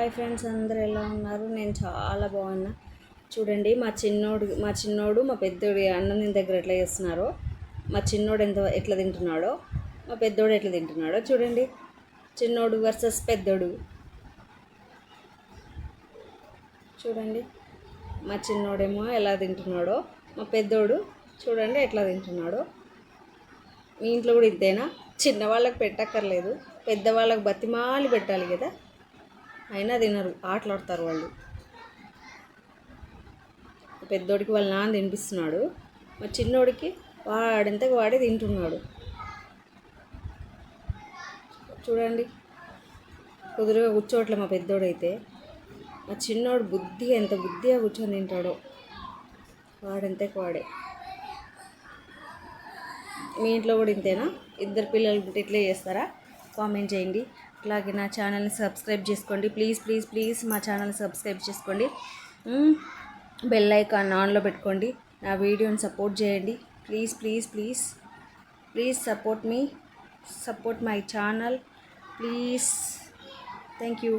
Hi friends, అందరూ ఎలా ఉన్నారు? నేను చాలా బాగున్నా. చూడండి, మా చిన్నోడు మా పెద్దోడు అన్నం తిని దగ్గర ఎట్లా చేస్తున్నారో, మా చిన్నోడు ఎట్లా తింటున్నాడో, మా పెద్దోడు ఎట్లా తింటున్నాడో చూడండి. చిన్నోడు వర్సెస్ పెద్దోడు. చూడండి, మా చిన్నోడేమో ఎలా తింటున్నాడో, మా పెద్దోడు చూడండి ఎట్లా తింటున్నాడో. మీ ఇంట్లో కూడా ఇంతేనా? చిన్నవాళ్ళకి పెట్టక్కర్లేదు, పెద్దవాళ్ళకి బతిమాలి పెట్టాలి కదా, అయినా తినరు, ఆటలాడతారు వాళ్ళు. పెద్దోడికి వాళ్ళ నాన్న తినిపిస్తున్నాడు, మా చిన్నోడికి వాడంతకు వాడే తింటున్నాడు. చూడండి, కుదురుగా కూర్చోవట్లే మా పెద్దోడైతే. మా చిన్నోడు ఎంత బుద్ధిగా కూర్చొని తింటాడో, వాడంతకు వాడే. మీ ఇంట్లో కూడా ఇంతేనా? ఇద్దరు పిల్లలు ఉంటే ఇట్లే చేస్తారా? కామెంట్ చేయండి. అలాగే నా ఛానల్ని సబ్స్క్రైబ్ చేసుకోండి. ప్లీజ్ ప్లీజ్ ప్లీజ్ మా ఛానల్ని సబ్స్క్రైబ్ చేసుకోండి. బెల్ ఐకాన్ ఆన్లో పెట్టుకోండి. నా వీడియోని సపోర్ట్ చేయండి. Please please please please support me, support my channel please. Thank you.